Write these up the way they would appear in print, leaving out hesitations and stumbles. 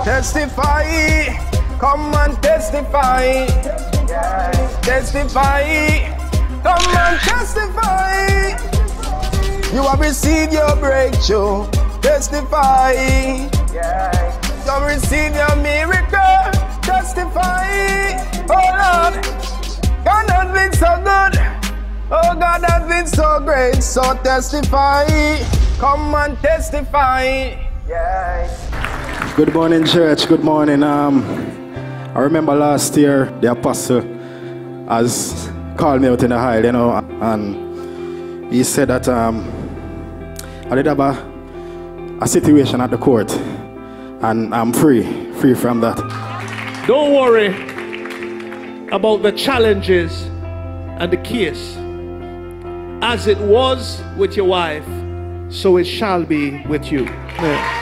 Testify, come and testify. Testify, come and testify. You have received your breakthrough. Testify. You have received your miracle. Testify. Oh Lord, God has been so good. Oh God has been so great. So testify. Come and testify. Good morning, church. Good morning. I remember last year the apostle has called me out in the aisle, you know, and he said that I did have a situation at the court, and I'm free from that. Don't worry about the challenges and the case. As it was with your wife, so it shall be with you. Yeah.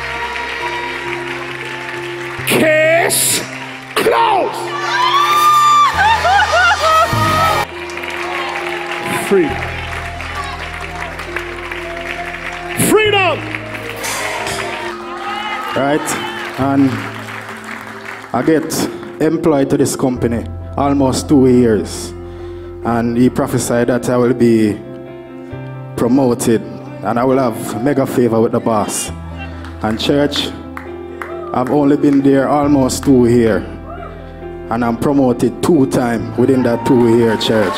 Case closed. Free. Freedom. Right, and I get employed to this company almost 2 years, and he prophesied that I will be promoted and I will have mega favor with the boss. And church, I've only been there almost 2 years, and I'm promoted 2 times within that 2-year church.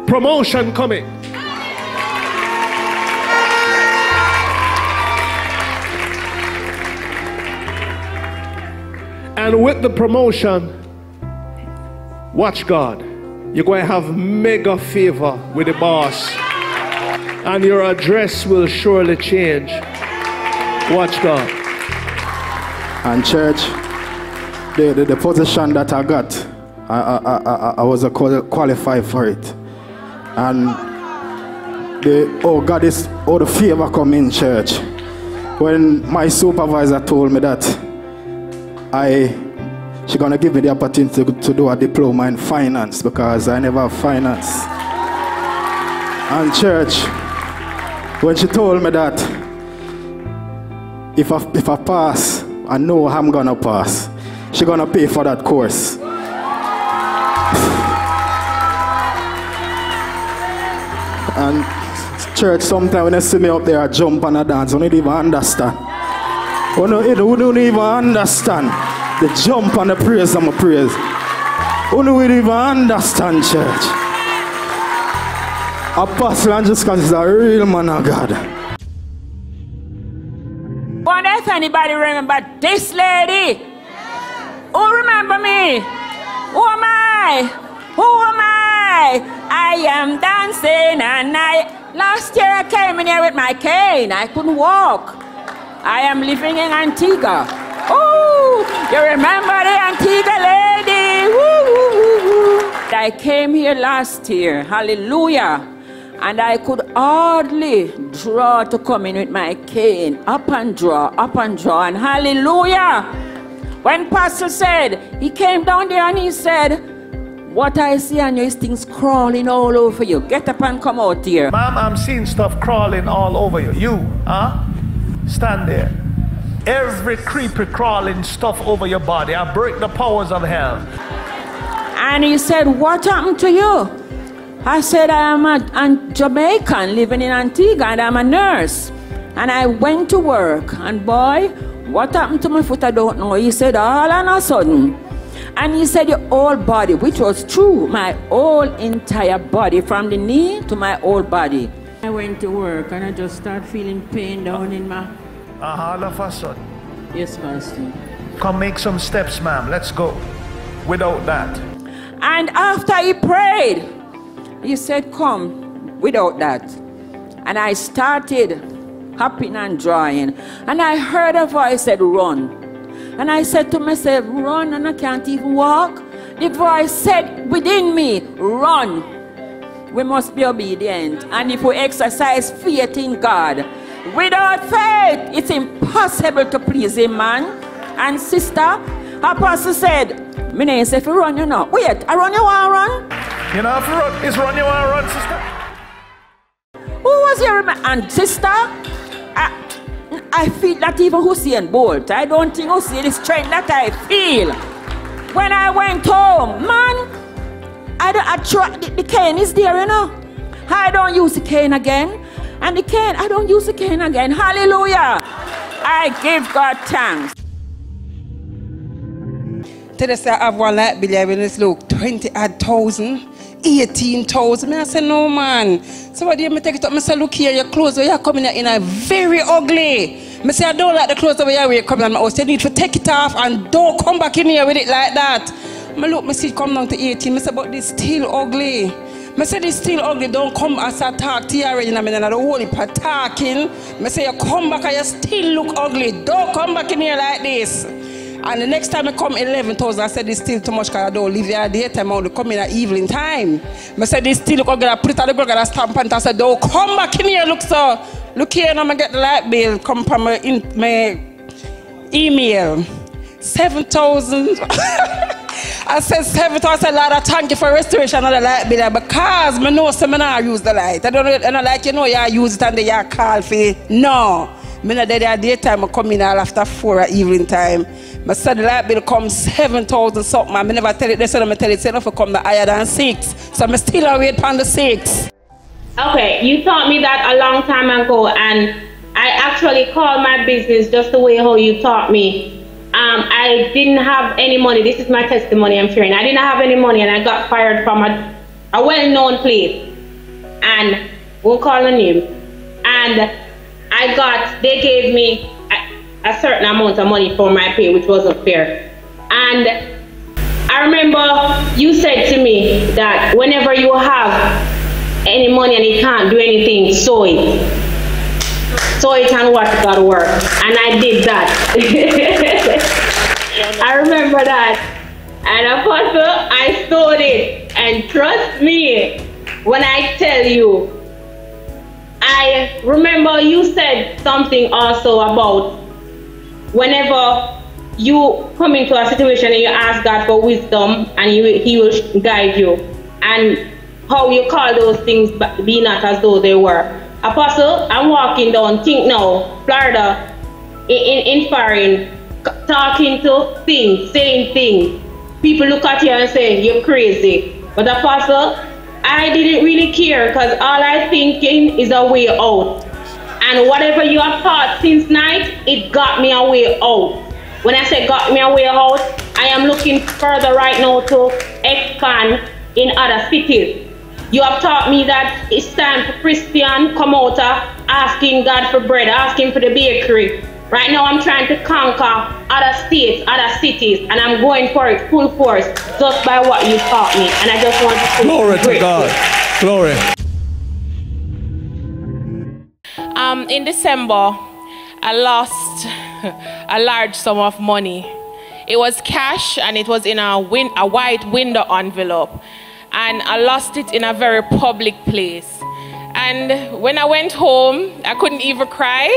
Promotion coming. And with the promotion, watch God. You're going to have mega favor with the boss. And your address will surely change. Watch God. And church, the position that I got, I was qualified for it. And the favor come in, church. When my supervisor told me that she's gonna give me the opportunity to do a diploma in finance, because I never have finance. And church, when she told me that if I pass, I know I'm gonna pass, she's gonna pay for that course. And church, sometimes when you see me up there, I jump and I dance, I don't even understand. You don't even understand the jump and the praise and my praise. You don't even understand, church. Apostle and just because he's a real man of God. Wonder if anybody remember this lady? Who remember me? Who am I? Who am I? I am dancing, and last year I came in here with my cane. I couldn't walk. I am living in Antigua. Oh, you remember the Antigua lady? Woo, woo, woo, woo. I came here last year, hallelujah, and I could hardly draw to come in with my cane. Up and draw, and hallelujah. When Pastor said, he came down there and he said, what I see on you is things crawling all over you. Get up and come out here. Ma'am, I'm seeing stuff crawling all over you. You, huh? Stand there. Every creepy crawling stuff over your body, I break the powers of hell. And he said, what happened to you? I said, I am a Jamaican living in Antigua, and I'm a nurse. And I went to work, and boy, what happened to my foot, I don't know. He said, all on a sudden. And he said, your whole body, which was true, my whole entire body, from the knee to my whole body. I went to work, and I just started feeling pain down in my... All of a sudden. Yes, Master. Come make some steps, ma'am. Let's go. Without that. And after he prayed, he said, come, without that. And I started hopping and drawing. And I heard a voice said, run. And I said to myself, run, and I can't even walk. The voice said within me, run. We must be obedient. And if we exercise faith in God, without faith, it's impossible to please him, man. And sister, Apostle said, me name say if you run, you know. Wait, I run, you want to run? You know if you run, it's run, you want to run, sister? Who was your and sister? I feel that even Usain Bolt, I don't think Usain the strength that I feel. When I went home, man, I tried, the cane is there, you know. I don't use the cane again. And the cane, I don't use the cane again. Hallelujah. I give God thanks. Today I have one light bill, when it's look 20,000, 18,000. I say no man. Somebody me take it up. I say look here, your clothes where you're coming in are very ugly. I say I don't like the clothes where you're coming in my house. You need to take it off and don't come back in here with it like that. I look, I see it come down to 18. I say but this still ugly. I say this still ugly. Don't come as I talk to you already. I mean, I don't hold it for talking. I say you come back and you still look ugly. Don't come back in here like this. And the next time I come 11,000, I said this still too much because I don't live here daytime. I only come in at evening time. I said this still look ugly. I put it on the ground and stamp and I said don't come back in here. Look here and I'm going to get the light bill. Come from my email. 7,000. I said 7,000. I said Lord, I thank you for restoration of the light bill because I know some I use the light. I don't know, and I like you know you use it and they are call for it. No. I know that daytime I come in all after 4 at evening time. I said the light bill comes 7,000 something. I never tell it. They said I tell it. Say enough to come higher than 6. So I'm still away on the 6. Okay, you taught me that a long time ago, and I actually called my business just the way how you taught me. I didn't have any money. This is my testimony I'm sharing. I didn't have any money, and I got fired from a well-known place, and won't call the name. And they gave me a certain amount of money for my pay, which wasn't fair. And I remember you said to me that whenever you have any money and you can't do anything, sow it. Sow it and watch God work. And I did that. I remember that. And Apostle, I sowed it. And trust me when I tell you, I remember you said something also about whenever you come into a situation and you ask God for wisdom and he will guide you, and how you call those things be not as though they were. Apostle, I'm walking down, think now, Florida, in foreign, talking to things, saying things. People look at you and say, you're crazy. But Apostle, I didn't really care because all I'm thinking is a way out. And whatever you have taught since night, it got me a way out. When I say got me a way out, I am looking further right now to expand in other cities. You have taught me that it's time for Christian come out asking God for bread, asking for the bakery. Right now I'm trying to conquer other states, other cities, and I'm going for it full force just by what you taught me. And I just want to glory to God. Glory. In December, I lost a large sum of money. It was cash and it was in a white window envelope. And I lost it in a very public place. And when I went home, I couldn't even cry.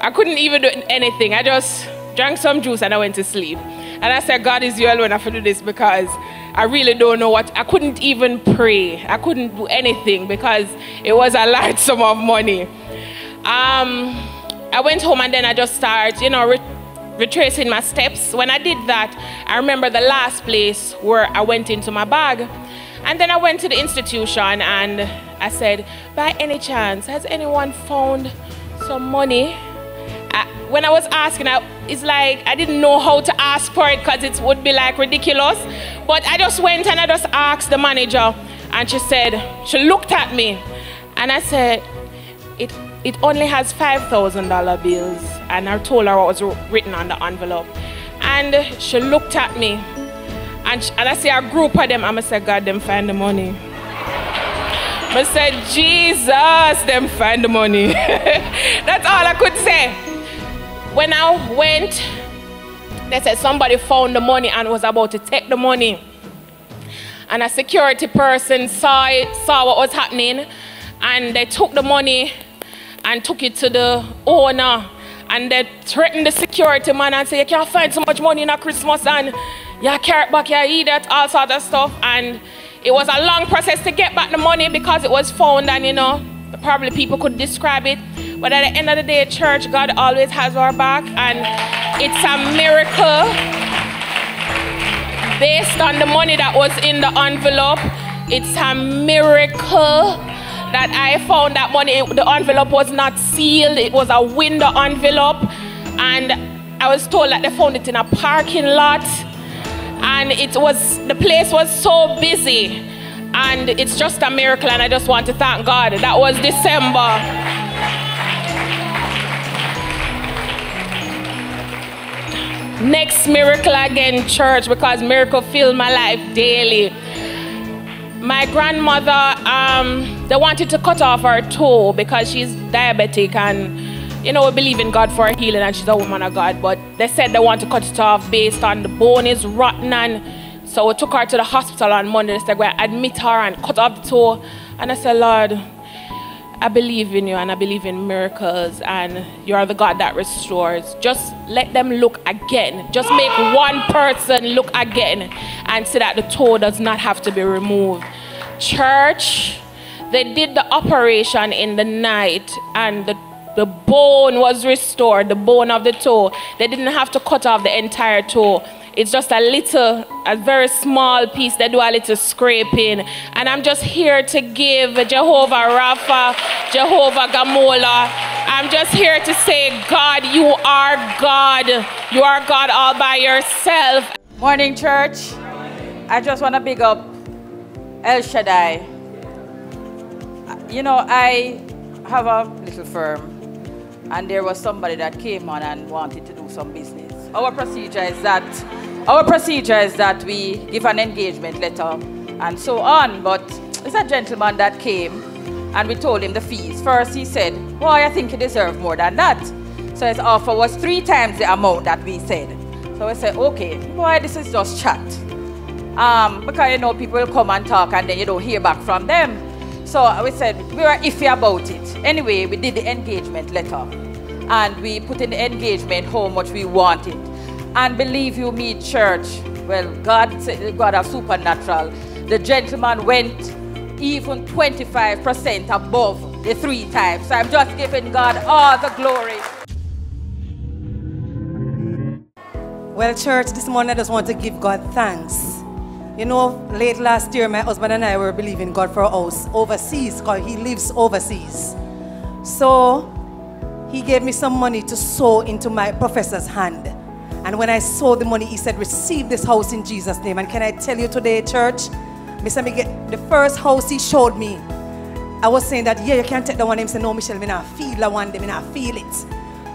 I couldn't even do anything. I just drank some juice and I went to sleep. And I said, God is you alone, I have to do this because I really don't know what. I couldn't even pray. I couldn't do anything because it was a large sum of money. I went home and then I just started, retracing my steps. When I did that, I remember the last place where I went into my bag. And then I went to the institution and I said, by any chance, has anyone found some money? When I was asking, it's like I didn't know how to ask for it because it would be like ridiculous. But I just went and I just asked the manager and she looked at me and I said, it only has $5,000 bills. And I told her what was written on the envelope. And she looked at me and I see a group of them and I said, God, them find the money. I said, Jesus, them find the money. That's all I could say. When I went, they said somebody found the money and was about to take the money. And a security person saw what was happening, and they took the money and took it to the owner. And they threatened the security man and said, you can't find so much money in a Christmas and you carry it back, you eat that, all sorts of stuff. And it was a long process to get back the money because it was found and probably people could describe it. But at the end of the day, church, God always has our back, and it's a miracle based on the money that was in the envelope. It's a miracle that I found that money, the envelope was not sealed. It was a window envelope, and I was told that they found it in a parking lot, and the place was so busy, and it's just a miracle, and I just want to thank God. That was December. Next miracle again, church, because miracle fill my life daily. My grandmother, they wanted to cut off her toe because she's diabetic, and you know, we believe in God for her healing, and she's a woman of God, but they said they want to cut it off based on the bone is rotten, and so we took her to the hospital on Monday. They said, we're going to admit her and cut off the toe. And I said, Lord, I believe in you, and I believe in miracles, and you're the God that restores. Just let them look again. Just make one person look again and see that the toe does not have to be removed. Church, they did the operation in the night, and the bone was restored, the bone of the toe. They didn't have to cut off the entire toe. It's just a very small piece. They do a little scraping. And I'm just here to give Jehovah Rapha, Jehovah Gamola. I'm just here to say, God, you are God. You are God all by yourself. Morning, church. I just want to big up El Shaddai. You know, I have a little firm, and there was somebody that came on and wanted to do some business. Our procedure is that we give an engagement letter and so on, but it's a gentleman that came and we told him the fees. First he said, boy, I think you deserve more than that. So his offer was 3 times the amount that we said. So we said, okay, boy, this is just chat. Because you know, people will come and talk and then you don't hear back from them. So we said, we were iffy about it. Anyway, we did the engagement letter and we put in the engagement how much we wanted. And believe you me, church, well, God of supernatural. The gentleman went even 25% above the 3 times. So I'm just giving God all the glory. Well, church, this morning I just want to give God thanks. You know, late last year, my husband and I were believing God for a house overseas because he lives overseas. So he gave me some money to sow into my professor's hand. And when I saw the money, he said, receive this house in Jesus' name. And can I tell you today, church, the first house he showed me, I was saying that, yeah, you can't take the one. He said, no, Michelle, I not feel that one day, I not feel it.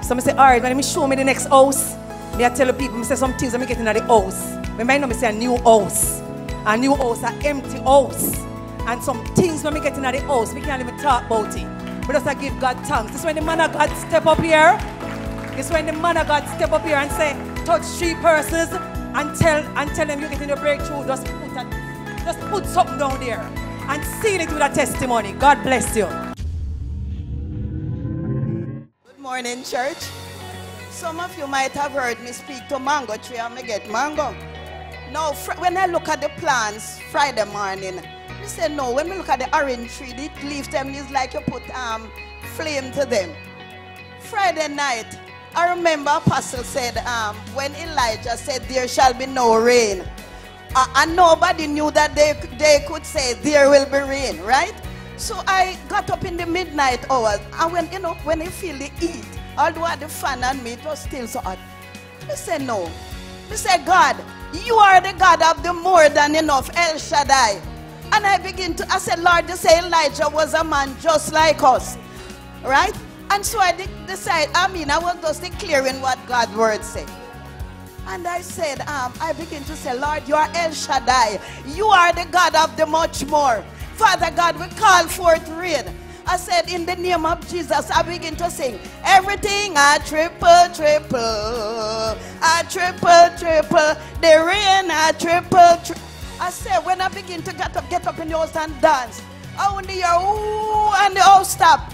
So I said, all right, when he show me the next house, I tell the people, I say some things I'm getting at the house. I might not say a new house. A new house, an empty house. And some things when we get in the house, we can't even talk about it. But just give God thanks. This is when the man of God step up here. This is when the man of God step up here and say, touch 3 persons and tell them you're getting your breakthrough. Just put something down there and seal it with a testimony. God bless you. Good morning, church. Some of you might have heard me speak to mango tree and me get mango. Now, when I look at the plants Friday morning, I say no. When we look at the orange tree, the leaves them is like you put flame to them. Friday night, I remember Apostle said when Elijah said there shall be no rain, and nobody knew that they could say there will be rain, right? So I got up in the midnight hours, and when you feel the heat, although I had the fan on me, it was still so hot. I said no. I said, God, you are the God of the more than enough, El Shaddai. And I said, Lord, you say Elijah was a man just like us, right? And so I decided, I was just declaring what God's word said. And I said, I begin to say, Lord, you are El Shaddai. You are the God of the much more. Father God, we call forth rain. I said, in the name of Jesus, I begin to sing, everything I triple, triple, I triple, triple, the rain I triple, triple. I said, when I begin to get up in the house and dance, I only hear, ooh, and the house stop.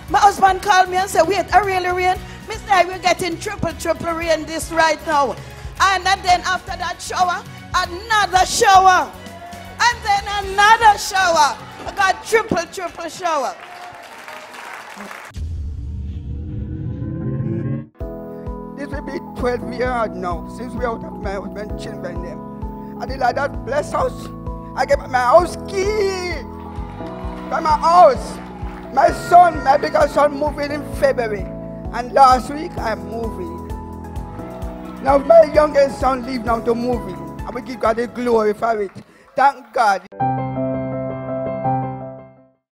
My husband called me and said, wait, I really rain? Mister, we're getting triple rain this right now. And then after that shower, another shower. And then another shower. I got triple shower. 12 years now, since we out of my husband, children them. And the Lord that bless house. I get my house key. By my house. My son, my bigger son, moving in February. And last week, I'm moving. Now my youngest son leave now to moving. I will give God the glory for it. Thank God.